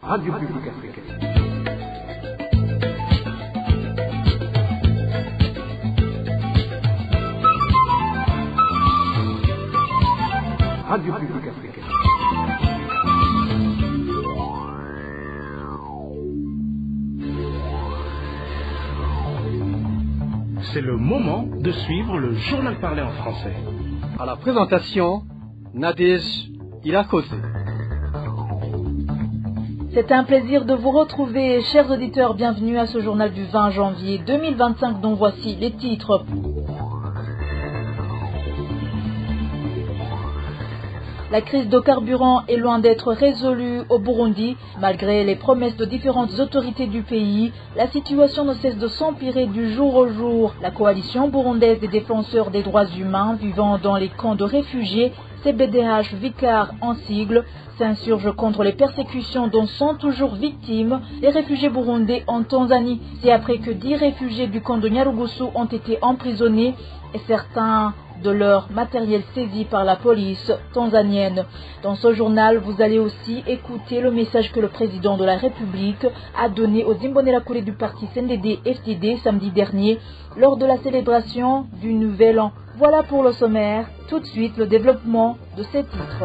Radio Publique Africaine. Radio Publique Africaine. C'est le moment de suivre le journal parlé en français. À la présentation, Nadège Ilakose. C'est un plaisir de vous retrouver, chers auditeurs. Bienvenue à ce journal du 20 janvier 2025 dont voici les titres. La crise de carburant est loin d'être résolue au Burundi. Malgré les promesses de différentes autorités du pays, la situation ne cesse de s'empirer du jour au jour. La coalition burundaise des défenseurs des droits humains vivant dans les camps de réfugiés, CBDH Vicar en sigle, s'insurge contre les persécutions dont sont toujours victimes les réfugiés burundais en Tanzanie. C'est après que 10 réfugiés du camp de Nyarugusu ont été emprisonnés et certains de leur matériel saisi par la police tanzanienne. Dans ce journal, vous allez aussi écouter le message que le président de la République a donné aux Imbonerakure du parti CNDD-FDD samedi dernier lors de la célébration du Nouvel An. Voilà pour le sommaire. Tout de suite, le développement de ces titres.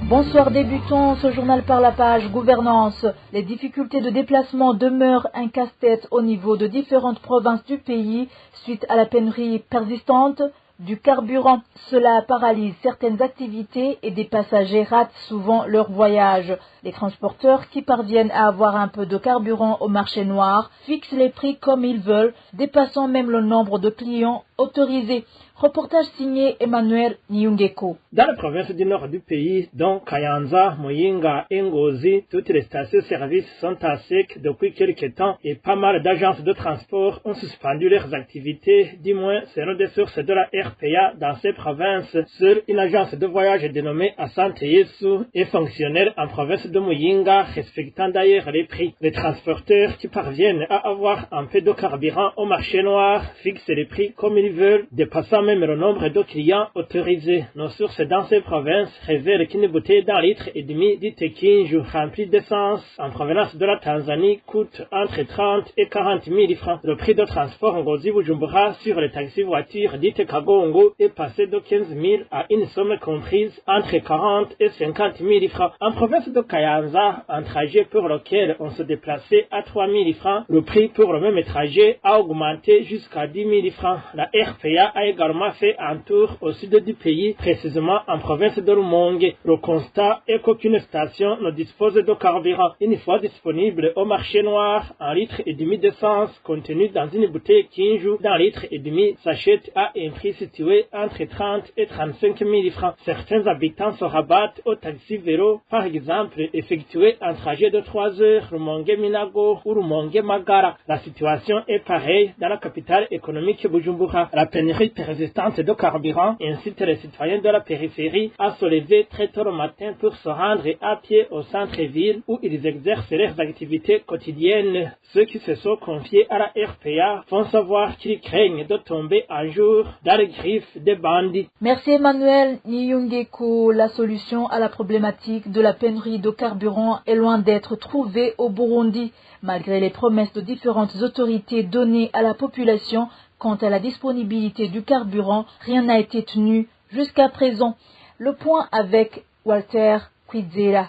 Bonsoir, débutons ce journal par la page gouvernance. Les difficultés de déplacement demeurent un casse-tête au niveau de différentes provinces du pays suite à la pénurie persistante du carburant. Cela paralyse certaines activités et des passagers ratent souvent leur voyage. Les transporteurs qui parviennent à avoir un peu de carburant au marché noir fixent les prix comme ils veulent, dépassant même le nombre de clients autorisés. Reportage signé Emmanuel Nyungeko. Dans la province du nord du pays, dont Kayanza, Muyinga et Ngozi, toutes les stations-service sont à sec depuis quelques temps et pas mal d'agences de transport ont suspendu leurs activités, du moins selon des sources de la RPA dans ces provinces. Seule une agence de voyage dénommée Asante Yesu est fonctionnelle en province de Muyinga, respectant d'ailleurs les prix. Les transporteurs qui parviennent à avoir un peu de carburant au marché noir fixent les prix comme ils veulent, dépassant même le nombre de clients autorisés. Nos sources dans ces provinces révèlent qu'une bouteille d'un litre et demi d'Itekinju remplie d'essence en provenance de la Tanzanie coûte entre 30 et 40 000 francs. Le prix de transport Ngozi-Bujumbura sur les taxis-voitures d'Ite Kagongo est passé de 15 000 à une somme comprise entre 40 et 50 000 francs. En province de Kayanza, un trajet pour lequel on se déplaçait à 3 000 francs, le prix pour le même trajet a augmenté jusqu'à 10 000 francs. La RPA a également fait un tour au sud du pays, précisément en province de Rumonge. Le constat est qu'aucune station ne dispose de carburant. Une fois disponible au marché noir, un litre et demi d'essence contenu dans une bouteille Kinju d'un litre et demi s'achète à un prix situé entre 30 et 35 000 francs. Certains habitants se rabattent au taxi-vélo, par exemple, effectuer un trajet de 3 heures Rumonge-Minago ou Rumonge-Magara. La situation est pareille dans la capitale économique Bujumbura. La pénurie persistante de carburant incite les citoyens de la périphérie à se lever très tôt le matin pour se rendre à pied au centre-ville où ils exercent leurs activités quotidiennes. Ceux qui se sont confiés à la RPA font savoir qu'ils craignent de tomber un jour dans les griffes des bandits. Merci Emmanuel Nyungeko. La solution à la problématique de la pénurie de carburant est loin d'être trouvée au Burundi. Malgré les promesses de différentes autorités données à la population, quant à la disponibilité du carburant, rien n'a été tenu jusqu'à présent. Le point avec Walter Kwizera.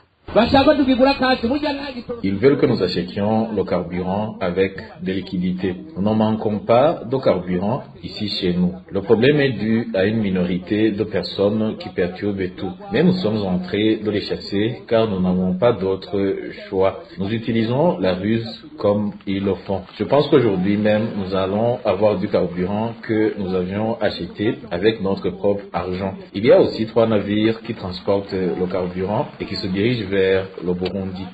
Ils veulent que nous achetions le carburant avec des liquidités. Nous n'en manquons pas de carburant ici chez nous. Le problème est dû à une minorité de personnes qui perturbent tout. Mais nous sommes en train de les chasser car nous n'avons pas d'autre choix. Nous utilisons la ruse comme ils le font. Je pense qu'aujourd'hui même, nous allons avoir du carburant que nous avions acheté avec notre propre argent. Il y a aussi 3 navires qui transportent le carburant et qui se dirigent vers le Burundi.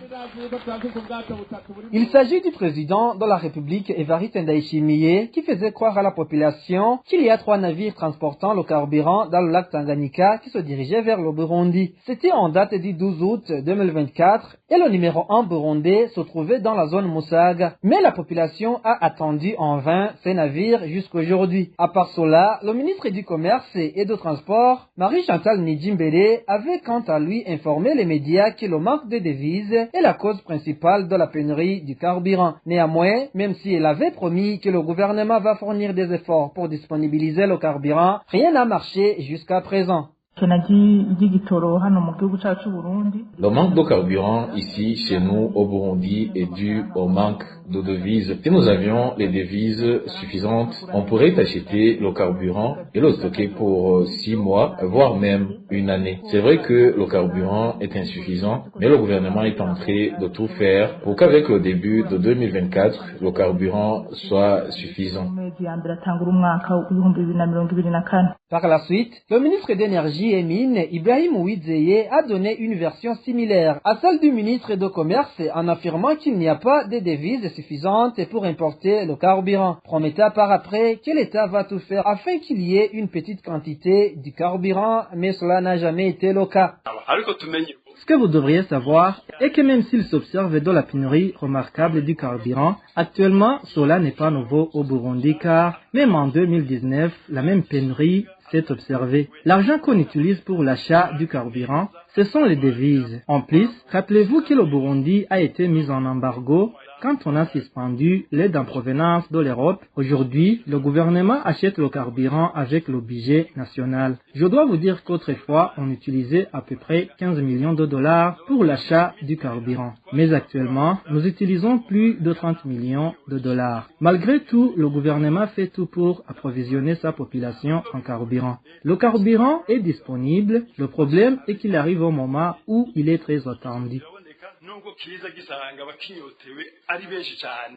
Il s'agit du président de la République Evariste Ndayishimiye qui faisait croire à la population qu'il y a 3 navires transportant le carburant dans le lac Tanganyika qui se dirigeaient vers le Burundi. C'était en date du 12 août 2024 et le numéro 1 burundais se trouvait dans la zone Musaga. Mais la population a attendu en vain ces navires jusqu'aujourd'hui. À part cela, le ministre du Commerce et du Transport, Marie-Chantal Nijimbere, avait quant à lui informé les médias que le manque de devises est la cause principale de la pénurie du carburant. Néanmoins, même si elle avait promis que le gouvernement va fournir des efforts pour disponibiliser le carburant, rien n'a marché jusqu'à présent. Le manque de carburant ici, chez nous, au Burundi, est dû au manque de devises. Si nous avions les devises suffisantes, on pourrait acheter le carburant et le stocker pour 6 mois, voire même une année. C'est vrai que le carburant est insuffisant, mais le gouvernement est en train de tout faire pour qu'avec le début de 2024, le carburant soit suffisant. Par la suite, le ministre d'énergie et mines, Ibrahim Ouidzeye, a donné une version similaire à celle du ministre de Commerce en affirmant qu'il n'y a pas de devises suffisantes pour importer le carburant, promettant par après que l'État va tout faire afin qu'il y ait une petite quantité du carburant, mais cela n'a jamais été le cas. Ce que vous devriez savoir est que même s'il s'observe de la pénurie remarquable du carburant, actuellement cela n'est pas nouveau au Burundi car même en 2019, la même pénurie s'est observée. L'argent qu'on utilise pour l'achat du carburant, ce sont les devises. En plus, rappelez-vous que le Burundi a été mis en embargo quand on a suspendu l'aide en provenance de l'Europe. Aujourd'hui, le gouvernement achète le carburant avec le budget national. Je dois vous dire qu'autrefois, on utilisait à peu près 15 millions de dollars pour l'achat du carburant. Mais actuellement, nous utilisons plus de 30 millions de dollars. Malgré tout, le gouvernement fait tout pour approvisionner sa population en carburant. Le carburant est disponible. Le problème est qu'il arrive au moment où il est très attendu.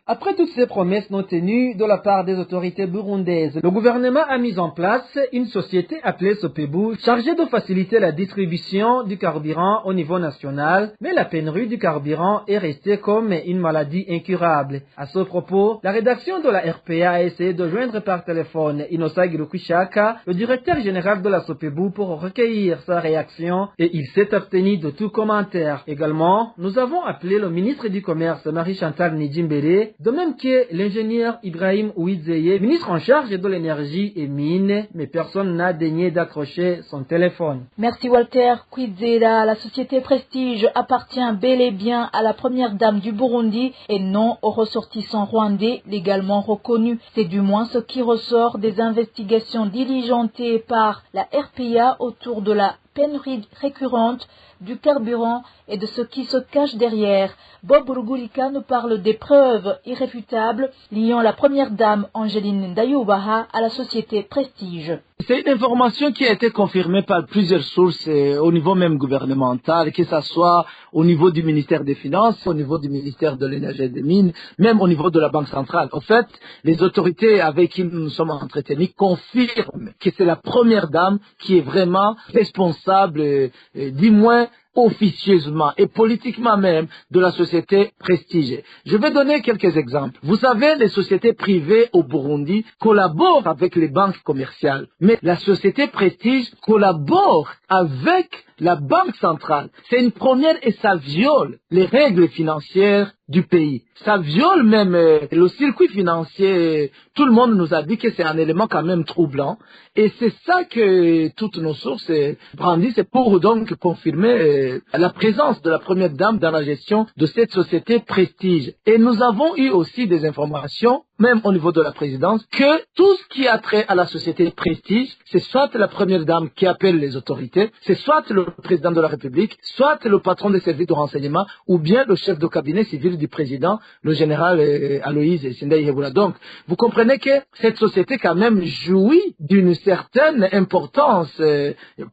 Après toutes ces promesses non tenues de la part des autorités burundaises, le gouvernement a mis en place une société appelée Sopebu, chargée de faciliter la distribution du carburant au niveau national, mais la pénurie du carburant est restée comme une maladie incurable. À ce propos, la rédaction de la RPA a essayé de joindre par téléphone Innocent Girukwishaka, le directeur général de la Sopebu, pour recueillir sa réaction, et il s'est abstenu de tout commentaire. Également, nous avons appelé le ministre du Commerce, Marie-Chantal Nijimbere, de même que l'ingénieur Ibrahim Ouidzeye, ministre en charge de l'énergie et mines, mais personne n'a daigné d'accrocher son téléphone. Merci Walter Kwizera. La société Prestige appartient bel et bien à la première dame du Burundi et non aux ressortissants rwandais légalement reconnus. C'est du moins ce qui ressort des investigations diligentées par la RPA autour de la pénurie récurrente du carburant et de ce qui se cache derrière. Bob Rugurika nous parle des preuves irréfutables liant la première dame Angeline Ndayubaha à la société Prestige. C'est une information qui a été confirmée par plusieurs sources au niveau même gouvernemental, que ce soit au niveau du ministère des Finances, au niveau du ministère de l'Énergie et des Mines, même au niveau de la Banque centrale. En fait, les autorités avec qui nous sommes entretenus confirment que c'est la première dame qui est vraiment responsable, du moins officieusement et politiquement même de la société Prestige. Je vais donner quelques exemples. Vous savez, les sociétés privées au Burundi collaborent avec les banques commerciales, mais la société Prestige collabore avec la Banque centrale. C'est une première et ça viole les règles financières du pays. Ça viole même le circuit financier. Tout le monde nous a dit que c'est un élément quand même troublant. Et c'est ça que toutes nos sources brandissent pour donc confirmer la présence de la première dame dans la gestion de cette société Prestige. Et nous avons eu aussi des informations, même au niveau de la présidence, que tout ce qui a trait à la société Prestige, c'est soit la première dame qui appelle les autorités, c'est soit le président de la République, soit le patron des services de renseignement, ou bien le chef de cabinet civil du président, le général Aloïse Sindaï-Hebula. Donc, vous comprenez que cette société quand même jouit d'une certaine importance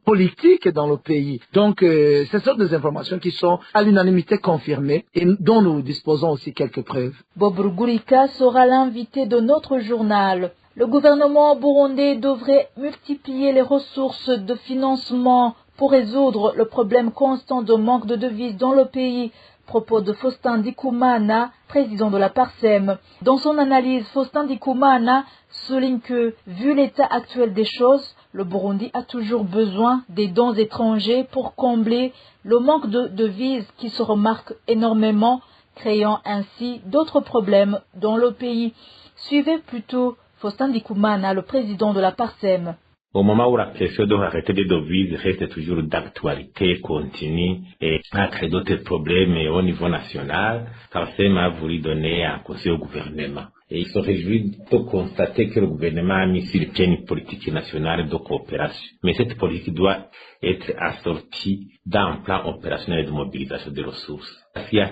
politique dans le pays. Donc, ce sont des informations qui sont à l'unanimité confirmées et dont nous disposons aussi quelques preuves. Bob Rugurika sera l'invité de notre journal. Le gouvernement burundais devrait multiplier les ressources de financement pour résoudre le problème constant de manque de devises dans le pays. Propos de Faustin Ndikumana, président de la Parsem. Dans son analyse, Faustin Ndikumana souligne que, vu l'état actuel des choses, le Burundi a toujours besoin des dons étrangers pour combler le manque de devises qui se remarque énormément, créant ainsi d'autres problèmes dans le pays. Suivez plutôt Faustin Ndikumana, le président de la Parsem. Au moment où la question de l'arrêté des devises reste toujours d'actualité continue et a créé d'autres problèmes au niveau national, Parsem a voulu donner un conseil au gouvernement. Et il se réjouit de constater que le gouvernement a mis sur pied une politique nationale de coopération. Mais cette politique doit être assortie d'un plan opérationnel de mobilisation des ressources. Il y a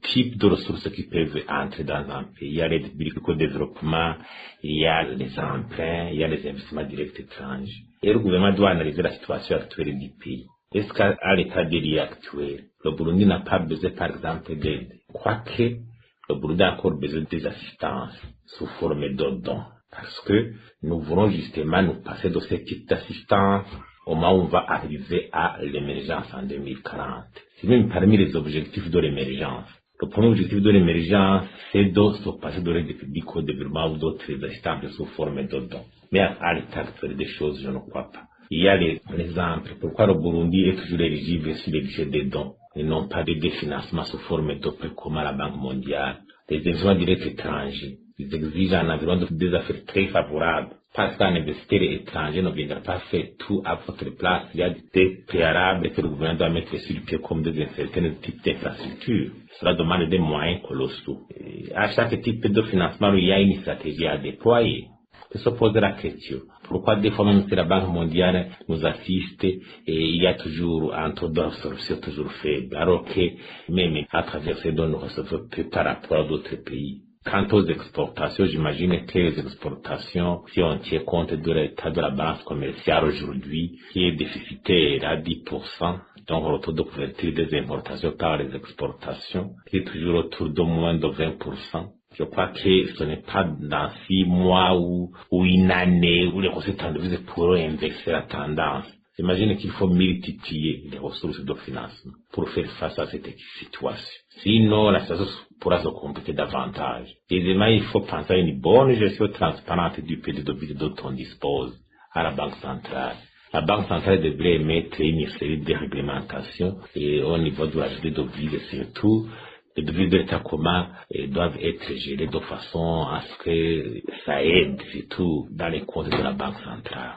type de ressources qui peuvent entrer dans un pays. Il y a l'aide publique au développement, il y a les emprunts, il y a les investissements directs étrangers. Et le gouvernement doit analyser la situation actuelle du pays. Est-ce qu'à l'état des lieux actuels, le Burundi n'a pas besoin, par exemple, d'aide? Quoique, le Burundi a encore besoin des assistances sous forme de dons. Parce que nous voulons justement nous passer de ce type d'assistance au moment où on va arriver à l'émergence en 2040. C'est même parmi les objectifs de l'émergence. Le premier objectif de l'émergence, c'est de se passer de l'aide publique au développement ou d'autres assistances sous forme de dons. Mais à l'état actuel des choses, je ne crois pas. Il y a les exemples. Pourquoi le Burundi est toujours éligible sur les budgets des dons et non pas des financements sous forme de prêts comme à la Banque mondiale. Les investissements directs étrangers, ils exigent un environnement des affaires très favorable. Parce qu'un investisseur étranger ne viendra pas faire tout à votre place. Il y a des préalables que le gouvernement doit mettre sur le pied comme des certains types d'infrastructures. Cela demande des moyens colossaux. Et à chaque type de financement, il y a une stratégie à déployer. On se pose la question. Pourquoi des fois même que la Banque mondiale nous assiste et il y a toujours un taux d'absorption toujours faible, alors que même à travers ces dons nous recevons peu par rapport à d'autres pays. Quant aux exportations, j'imagine que les exportations, si on tient compte de l'état de la balance commerciale aujourd'hui, qui est déficitaire à 10%, donc le taux de couverture des importations par les exportations, qui est toujours autour de moins de 20%. Je crois que ce n'est pas dans 6 mois ou une année où les recettes en devises pourront inverser la tendance. J'imagine qu'il faut multiplier les ressources de financement pour faire face à cette situation. Sinon, la situation pourra se compliquer davantage. Deuxièmement, il faut penser à une bonne gestion transparente du pays de devises dont on dispose à la Banque centrale. La Banque centrale devrait émettre une série de réglementations et au niveau de la gestion des devises surtout, les devises de l'État commun doivent être gérées de façon à ce que ça aide surtout dans les comptes de la Banque centrale.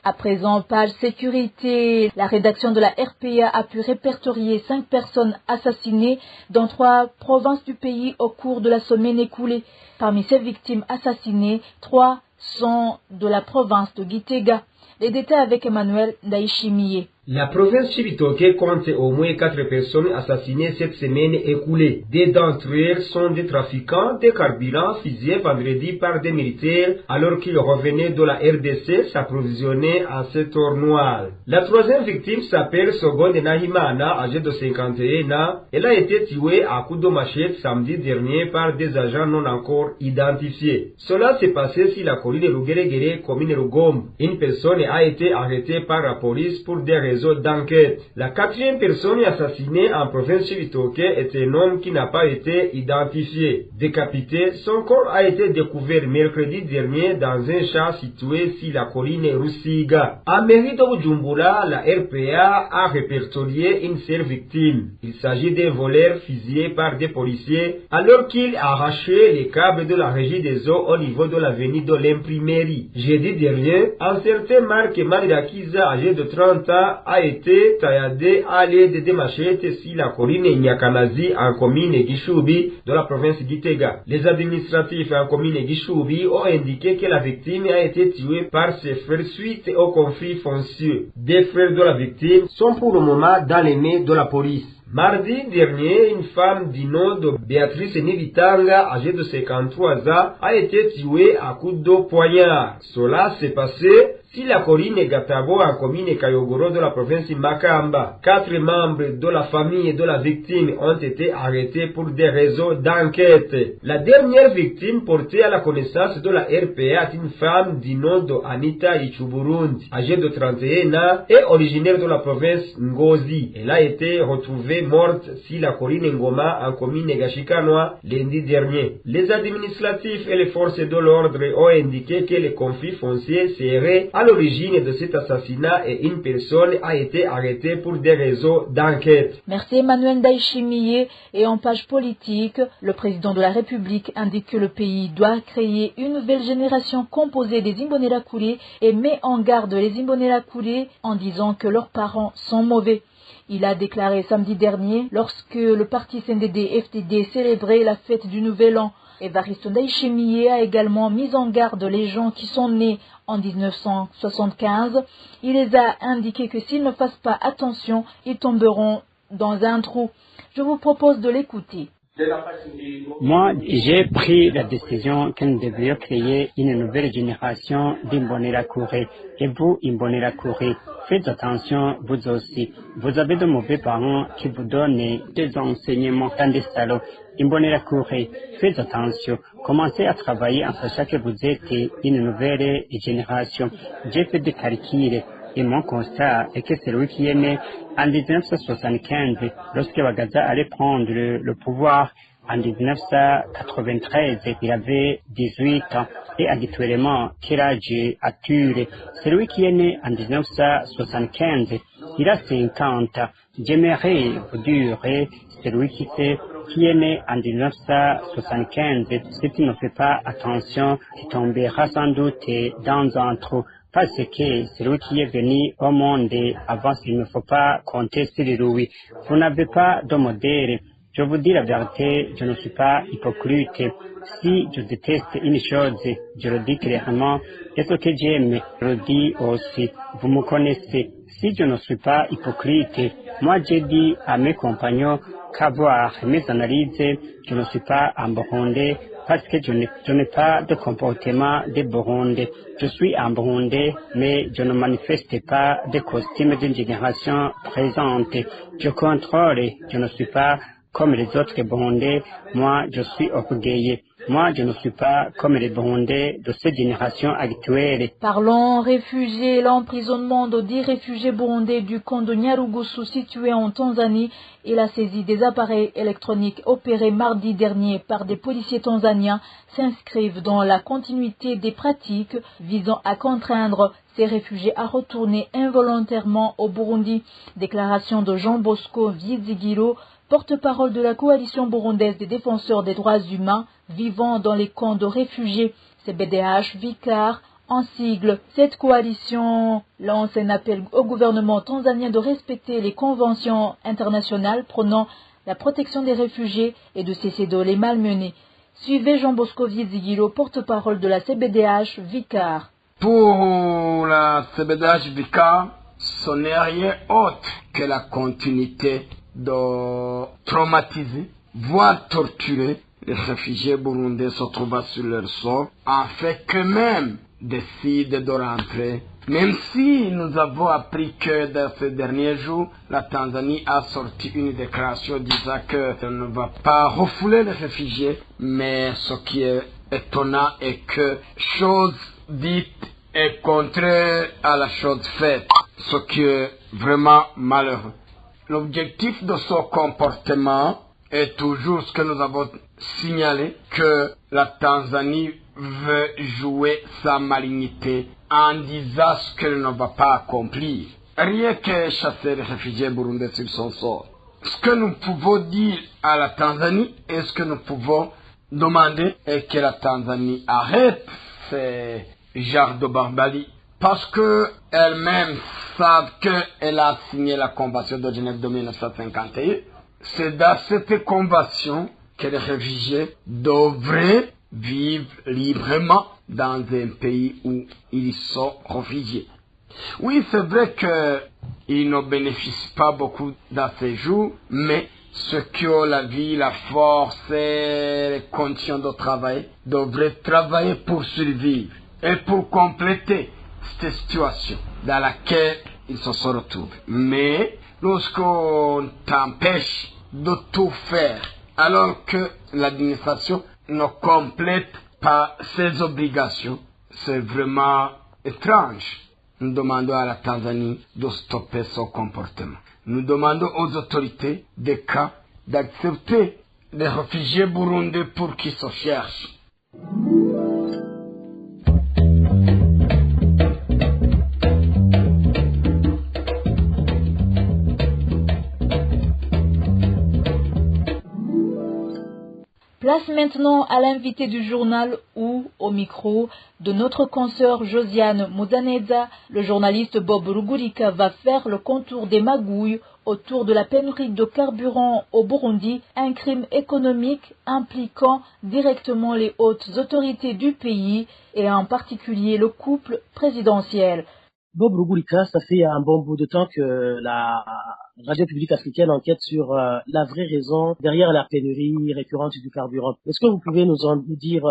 À présent, page sécurité. La rédaction de la RPA a pu répertorier 5 personnes assassinées dans 3 provinces du pays au cours de la semaine écoulée. Parmi ces victimes assassinées, 3 sont de la province de Gitega. Les détails avec Emmanuel Ndaïchimiye. La province Chibitoke compte au moins 4 personnes assassinées cette semaine écoulée. 2 d'entre elles sont des trafiquants de carburant fusillés vendredi par des militaires alors qu'ils revenaient de la RDC s'approvisionner en secteur noir. La 3e victime s'appelle Sogonde Nahimana, âgée de 51 ans. Elle a été tuée à coups de machette samedi dernier par des agents non encore identifiés. Cela s'est passé sur la colline Rugeregere, commune Rugombe. Une personne a été arrêtée par la police pour des raisons d'enquête. La 4e personne assassinée en province Chibitoke est un homme qui n'a pas été identifié. Décapité, son corps a été découvert mercredi dernier dans un champ situé sur la colline Rusiga. À mairie de Bujumbura, la RPA a répertorié une seule victime. Il s'agit d'un voleur fusillé par des policiers alors qu'il a arraché les câbles de la régie des eaux au niveau de l'avenue de l'imprimerie. Jeudi dernier, un certain Marc Manirakiza, âgé de 30 ans, a été tailladé à l'aide des machettes sur la colline Nyakanazi en commune Gishubi de la province Gitega. Les administratifs en commune Gishubi ont indiqué que la victime a été tuée par ses frères suite au conflit foncier. 2 frères de la victime sont pour le moment dans les mains de la police. Mardi dernier, une femme du nom de Béatrice Nivitanga, âgée de 53 ans, a été tuée à coups de poignard. Cela s'est passé Silakorine Gatabo en commune Kayogoro de la province Makamba. 4 membres de la famille de la victime ont été arrêtés pour des raisons d'enquête. La dernière victime portée à la connaissance de la RPA est une femme du nom de Anita Ichuburundi, âgée de 31 ans et originaire de la province Ngozi. Elle a été retrouvée morte Silakorine Ngoma en commune Gashikanoa lundi dernier. Les administratifs et les forces de l'ordre ont indiqué que les conflits fonciers seraient à l'origine de cet assassinat et une personne a été arrêtée pour des raisons d'enquête. Merci Emmanuel Daishimiye. Et en page politique, le président de la République indique que le pays doit créer une nouvelle génération composée des Imbonerakure et met en garde les Imbonerakure en disant que leurs parents sont mauvais. Il a déclaré samedi dernier lorsque le parti CNDD-FDD célébrait la fête du Nouvel An. Évariste Ndayishimiye a également mis en garde les gens qui sont nés en 1975. Il les a indiqué que s'ils ne fassent pas attention, ils tomberont dans un trou. Je vous propose de l'écouter. Moi, j'ai pris la décision que nous devrions créer une nouvelle génération d'Imbonerakure. Et vous, Imbonerakure, faites attention, vous aussi. Vous avez de mauvais parents qui vous donnent des enseignements dans des salons. Imbonerakure, faites attention. Commencez à travailler en sachant que vous êtes une nouvelle génération. J'ai fait des calculs. Et mon constat est que celui qui est né en 1975, lorsque Bagaza allait prendre le pouvoir, en 1993, il avait 18 ans. Et actuellement, quel âge a-t-il? Celui qui est né en 1975, il a 50. J'aimerais vous dire, celui qui est né en 1975, si tu ne fais pas attention, tu tomberas sans doute dans un trou. Parce que celui qui est venu au monde avant, il ne faut pas compter sur lui. Vous n'avez pas de modèle. Je vous dis la vérité, je ne suis pas hypocrite. Si je déteste une chose, je le dis clairement. Et ce que j'aime, je le dis aussi. Vous me connaissez. Si je ne suis pas hypocrite, moi j'ai dit à mes compagnons qu'avoir mes analyses, je ne suis pas en Burundi parce que je n'ai pas de comportement de Burundi. Je suis en Burundi, mais je ne manifeste pas des costumes d'une génération présente. Je contrôle, je ne suis pas comme les autres Burundais. Moi, je suis orgueilleux. Moi, je ne suis pas comme les Burundais de cette génération actuelle. Parlons réfugiés. L'emprisonnement de 10 réfugiés burundais du camp de Nyarugusu situé en Tanzanie et la saisie des appareils électroniques opérés mardi dernier par des policiers tanzaniens s'inscrivent dans la continuité des pratiques visant à contraindre ces réfugiés à retourner involontairement au Burundi. Déclaration de Jean Bosco Vyizigiro, porte-parole de la coalition burundaise des défenseurs des droits humains vivant dans les camps de réfugiés, CBDH Vicar en sigle. Cette coalition lance un appel au gouvernement tanzanien de respecter les conventions internationales prônant la protection des réfugiés et de cesser de les malmener. Suivez Jean Bosco Vyizigiro, porte-parole de la CBDH Vicar. Pour la CBDH Vicar, ce n'est rien autre que la continuité de traumatiser, voire torturer les réfugiés burundais se trouvant sur leur sol, en fait qu'eux-mêmes décident de rentrer. Même si nous avons appris que dans ces derniers jours, la Tanzanie a sorti une déclaration disant qu'elle ne va pas refouler les réfugiés, mais ce qui est étonnant est que chose dite est contraire à la chose faite, ce qui est vraiment malheureux. L'objectif de ce comportement est toujours ce que nous avons signalé, que la Tanzanie veut jouer sa malignité en disant ce qu'elle ne va pas accomplir. Rien que chasser les réfugiés burundais sur son sol. Ce que nous pouvons dire à la Tanzanie et ce que nous pouvons demander est que la Tanzanie arrête ces genres de barbarie. Parce que elles-mêmes savent qu'elle a signé la Convention de Genève de 1951. C'est dans cette convention que les réfugiés devraient vivre librement dans un pays où ils sont réfugiés. Oui, c'est vrai qu'ils ne bénéficient pas beaucoup dans ces jours, mais ceux qui ont la vie, la force et les conditions de travail devraient travailler pour survivre et pour compléter cette situation dans laquelle ils se sont retrouvés. Mais lorsqu'on t'empêche de tout faire, alors que l'administration ne complète pas ses obligations, c'est vraiment étrange. Nous demandons à la Tanzanie de stopper son comportement. Nous demandons aux autorités des cas d'accepter les réfugiés burundais pour qu'ils se cherchent. Place maintenant à l'invité du journal ou au micro de notre consoeur Josiane Muzaneza. Le journaliste Bob Rugurika va faire le contour des magouilles autour de la pénurie de carburant au Burundi, un crime économique impliquant directement les hautes autorités du pays et en particulier le couple présidentiel. Bob Rugurika, ça fait un bon bout de temps que la Radio Publique Africaine enquête sur la vraie raison derrière la pénurie récurrente du carburant. Est-ce que vous pouvez nous dire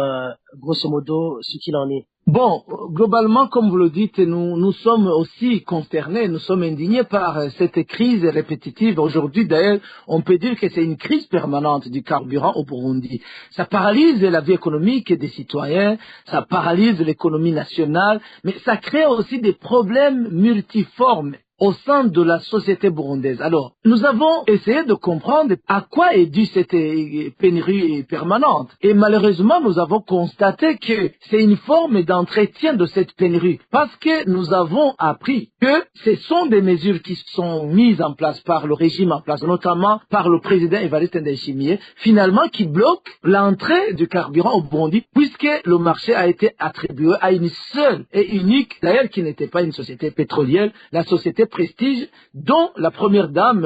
grosso modo ce qu'il en est? Bon, globalement, comme vous le dites, nous sommes aussi consternés, nous sommes indignés par cette crise répétitive. Aujourd'hui, d'ailleurs, on peut dire que c'est une crise permanente du carburant au Burundi. Ça paralyse la vie économique des citoyens, ça paralyse l'économie nationale, mais ça crée aussi des problèmes multiformes au sein de la société burundaise. Alors, nous avons essayé de comprendre à quoi est due cette pénurie permanente. Et malheureusement, nous avons constaté que c'est une forme d'entretien de cette pénurie. Parce que nous avons appris que ce sont des mesures qui sont mises en place par le régime en place, notamment par le président Evariste Ndayishimiye, finalement qui bloquent l'entrée du carburant au Burundi, puisque le marché a été attribué à une seule et unique, d'ailleurs qui n'était pas une société pétrolière, la société Prestige, dont la première dame,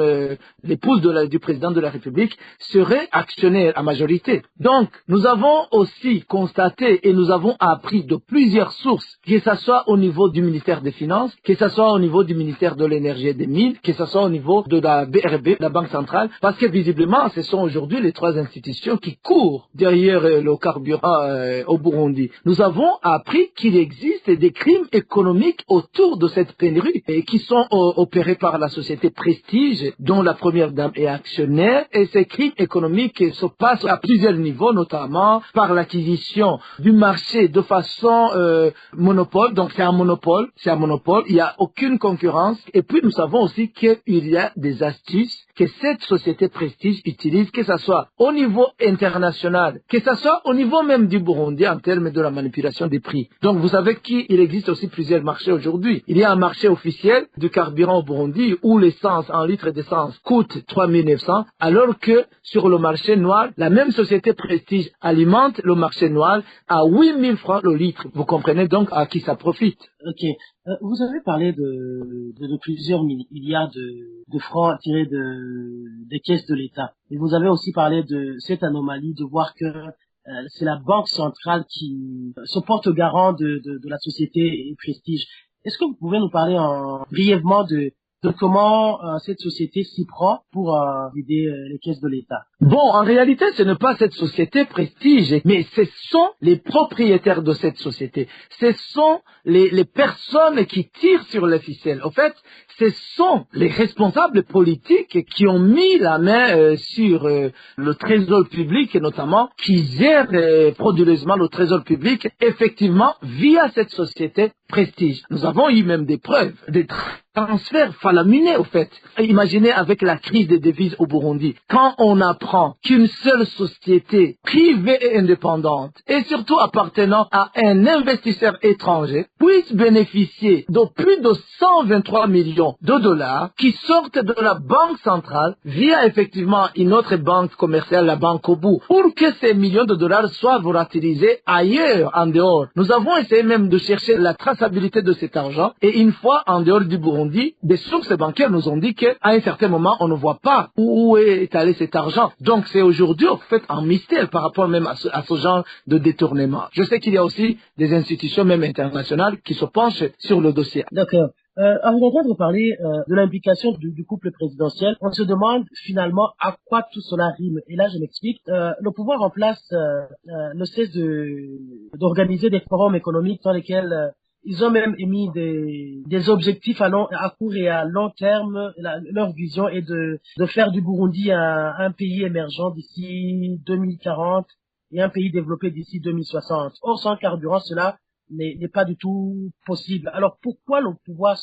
l'épouse du président de la République, serait actionnaire à majorité. Donc, nous avons aussi constaté et nous avons appris de plusieurs sources, que ce soit au niveau du ministère des Finances, que ce soit au niveau du ministère de l'Énergie et des Mines, que ce soit au niveau de la BRB, la Banque centrale, parce que visiblement, ce sont aujourd'hui les trois institutions qui courent derrière le carburant au Burundi. Nous avons appris qu'il existe des crimes économiques autour de cette pénurie et qui sont opérés par la société Prestige, dont la première dame est actionnaire, et ces crimes économiques se passent à plusieurs niveaux, notamment par l'acquisition du marché de façon monopole, donc c'est un monopole, il n'y a aucune concurrence, et puis nous savons aussi qu'il y a des astuces que cette société Prestige utilise, que ce soit au niveau international, que ce soit au niveau même du Burundi en termes de la manipulation des prix. Donc vous savez qu'il existe aussi plusieurs marchés aujourd'hui. Il y a un marché officiel du carburant au Burundi où l'essence, un litre d'essence coûte 3,900, alors que sur le marché noir, la même société Prestige alimente le marché noir à 8 000 francs le litre. Vous comprenez donc à qui ça profite. Ok. Vous avez parlé de plusieurs milliards de francs tirés des caisses de l'État. Et vous avez aussi parlé de cette anomalie de voir que c'est la Banque centrale qui se porte garant de la société Prestige. Est-ce que vous pouvez nous parler brièvement de comment cette société s'y prend pour vider les caisses de l'État? Bon, en réalité, ce n'est pas cette société Prestige, mais ce sont les propriétaires de cette société. Ce sont les personnes qui tirent sur les ficelles. En fait, ce sont les responsables politiques qui ont mis la main sur le trésor public, notamment, qui gèrent frauduleusement le trésor public, effectivement, via cette société Prestige. Nous avons eu même des preuves, des transferts faramineux, au fait. Imaginez avec la crise des devises au Burundi, quand on apprend qu'une seule société privée et indépendante, et surtout appartenant à un investisseur étranger, puisse bénéficier de plus de 123 millions de dollars qui sortent de la banque centrale via effectivement une autre banque commerciale, la Banque Obu, pour que ces millions de dollars soient volatilisés ailleurs, en dehors. Nous avons essayé même de chercher la traçabilité de cet argent, et une fois en dehors du Burundi, des sources bancaires nous ont dit qu'à un certain moment, on ne voit pas où est allé cet argent. Donc c'est aujourd'hui, en fait, un mystère par rapport même à ce genre de détournement. Je sais qu'il y a aussi des institutions même internationales qui se penchent sur le dossier. D'accord. En entendant parler de l'implication du couple présidentiel, on se demande finalement à quoi tout cela rime. Et là, je m'explique. Le pouvoir en place ne cesse d'organiser des forums économiques dans lesquels ils ont même émis des objectifs à court et à long terme. Leur vision est de faire du Burundi un pays émergent d'ici 2040 et un pays développé d'ici 2060. Or, sans carburant, cela n'est pas du tout possible. Alors, pourquoi le pouvoir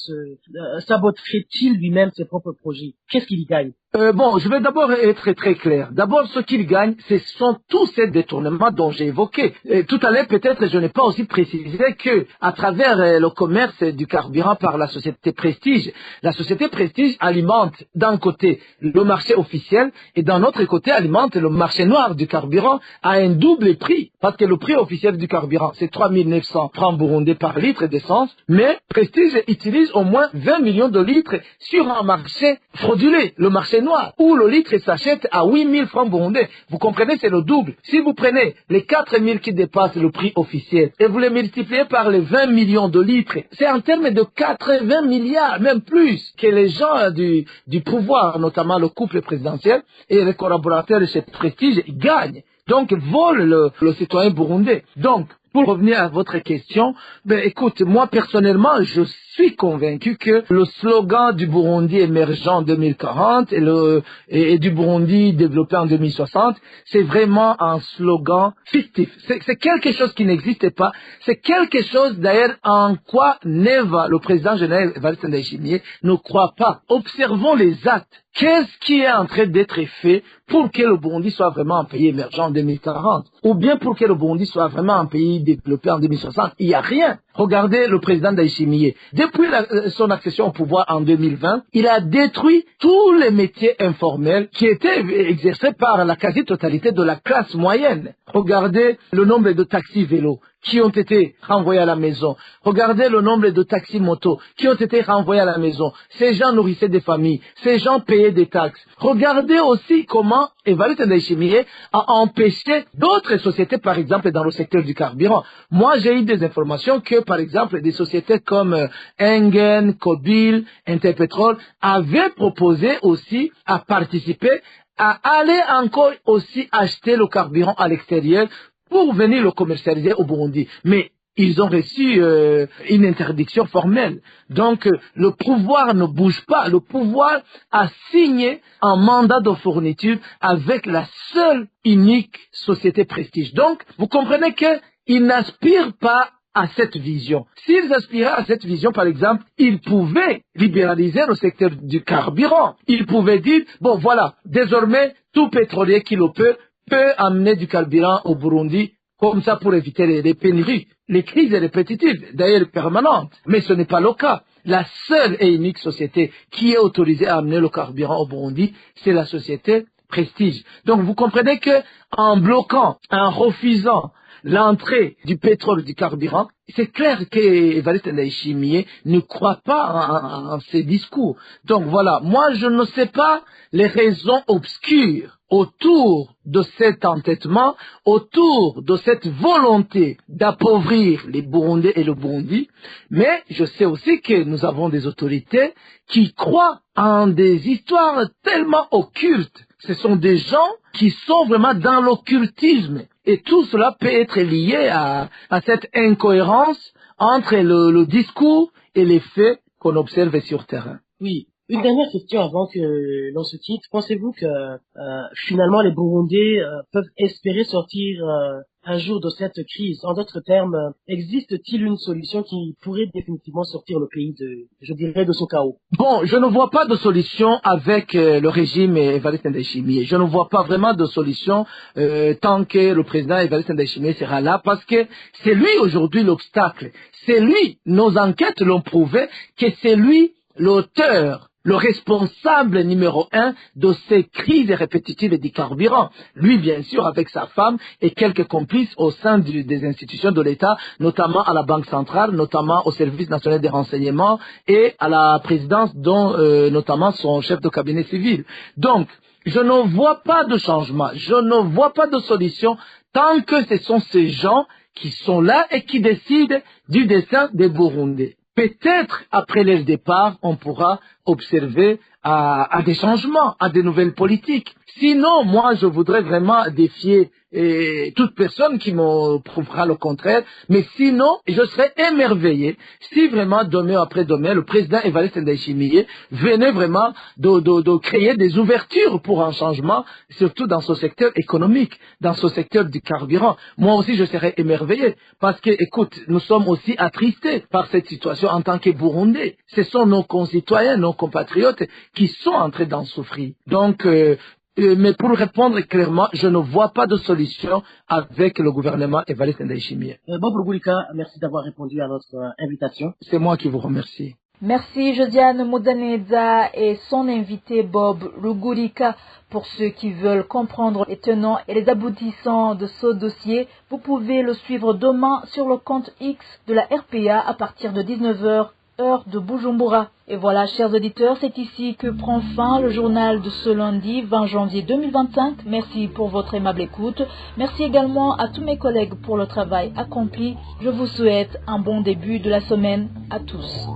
saboterait-il lui-même ses propres projets? Qu'est-ce qu'il y gagne? Je vais d'abord être très clair. D'abord, ce qu'il gagne, ce sont tous ces détournements dont j'ai évoqué. Tout à l'heure, peut-être, je n'ai pas aussi précisé que, à travers le commerce du carburant par la société Prestige, la société Prestige alimente d'un côté le marché officiel et d'un autre côté alimente le marché noir du carburant à un double prix. Parce que le prix officiel du carburant, c'est 3 900 francs burundais par litre d'essence, mais Prestige utilise au moins 20 millions de litres sur un marché frauduleux, le marché noir, où le litre s'achète à 8 000 francs burundais. Vous comprenez, c'est le double. Si vous prenez les 4 000 qui dépassent le prix officiel et vous les multipliez par les 20 millions de litres, c'est en termes de 80 milliards, même plus, que les gens du pouvoir, notamment le couple présidentiel et les collaborateurs de cette Prestige, gagnent. Donc, volent le citoyen burundais. Donc, pour revenir à votre question, écoute, moi personnellement, je suis convaincu que le slogan du Burundi émergent en 2040 et du Burundi développé en 2060, c'est vraiment un slogan fictif. C'est quelque chose qui n'existe pas. C'est quelque chose d'ailleurs en quoi Neva, le président général Evariste Ndayishimiye, ne croit pas. Observons les actes. Qu'est-ce qui est en train d'être fait pour que le Burundi soit vraiment un pays émergent en 2040? Ou bien pour que le Burundi soit vraiment un pays développé en 2060? Il n'y a rien. Regardez le président Ndayishimiye. Depuis son accession au pouvoir en 2020, il a détruit tous les métiers informels qui étaient exercés par la quasi-totalité de la classe moyenne. Regardez le nombre de taxis vélos qui ont été renvoyés à la maison. Regardez le nombre de taxis motos qui ont été renvoyés à la maison. Ces gens nourrissaient des familles. Ces gens payaient des taxes. Regardez aussi comment Evariste Ndayishimiye a empêché d'autres sociétés, par exemple, dans le secteur du carburant. Moi, j'ai eu des informations que, par exemple, des sociétés comme Engen, Kobil, Interpetrol avaient proposé aussi à participer à aller encore aussi acheter le carburant à l'extérieur pour venir le commercialiser au Burundi. Mais ils ont reçu une interdiction formelle. Donc, le pouvoir ne bouge pas. Le pouvoir a signé un mandat de fourniture avec la seule, unique société Prestige. Donc, vous comprenez qu'ils n'aspirent pas à cette vision. S'ils aspiraient à cette vision, par exemple, ils pouvaient libéraliser le secteur du carburant. Ils pouvaient dire, bon voilà, désormais, tout pétrolier qui le peut amener du carburant au Burundi, comme ça pour éviter les pénuries. Les crises répétitives, d'ailleurs permanentes. Mais ce n'est pas le cas. La seule et unique société qui est autorisée à amener le carburant au Burundi, c'est la société Prestige. Donc vous comprenez que en bloquant, en refusant l'entrée du pétrole, du carburant, c'est clair qu'Evariste Ndayishimiye ne croit pas en ces discours. Donc voilà, moi je ne sais pas les raisons obscures autour de cet entêtement, autour de cette volonté d'appauvrir les Burundais et le Burundi, mais je sais aussi que nous avons des autorités qui croient en des histoires tellement occultes. Ce sont des gens qui sont vraiment dans l'occultisme. Et tout cela peut être lié à cette incohérence entre le discours et les faits qu'on observe sur terrain. Oui. Une dernière question avant que l'on se quitte. Pensez-vous que finalement les Burundais peuvent espérer sortir un jour de cette crise? En d'autres termes, existe-t-il une solution qui pourrait définitivement sortir le pays de ce chaos? Bon, je ne vois pas de solution avec le régime Evariste Ndayishimiye. Je ne vois pas vraiment de solution tant que le président Evariste Ndayishimiye sera là, parce que c'est lui aujourd'hui l'obstacle. C'est lui, nos enquêtes l'ont prouvé, que c'est lui l'auteur, le responsable numéro 1 de ces crises répétitives du carburant. Lui, bien sûr, avec sa femme et quelques complices au sein des institutions de l'État, notamment à la Banque centrale, notamment au Service national des renseignements et à la présidence, dont notamment son chef de cabinet civil. Donc, je ne vois pas de changement, je ne vois pas de solution tant que ce sont ces gens qui sont là et qui décident du destin des Burundais. Peut-être après leur départ, on pourra observer à des changements, à des nouvelles politiques. Sinon, moi, je voudrais vraiment défier toute personne qui me prouvera le contraire. Mais sinon, je serais émerveillé si vraiment demain après demain, le président Évariste Ndayishimiye venait vraiment de créer des ouvertures pour un changement, surtout dans ce secteur économique, dans ce secteur du carburant. Moi aussi, je serais émerveillé parce que, écoute, nous sommes aussi attristés par cette situation en tant que Burundais. Ce sont nos concitoyens, nos compatriotes qui sont en train d'en souffrir. Donc, mais pour répondre clairement, je ne vois pas de solution avec le gouvernement Évariste Ndayishimiye. Bob Rugurika, merci d'avoir répondu à notre invitation. C'est moi qui vous remercie. Merci Josiane Moudaneza et son invité Bob Rugurika. Pour ceux qui veulent comprendre les tenants et les aboutissants de ce dossier, vous pouvez le suivre demain sur le compte X de la RPA à partir de 19h. Heure de Bujumbura. Et voilà, chers auditeurs, c'est ici que prend fin le journal de ce lundi 20 janvier 2025. Merci pour votre aimable écoute. Merci également à tous mes collègues pour le travail accompli. Je vous souhaite un bon début de la semaine à tous.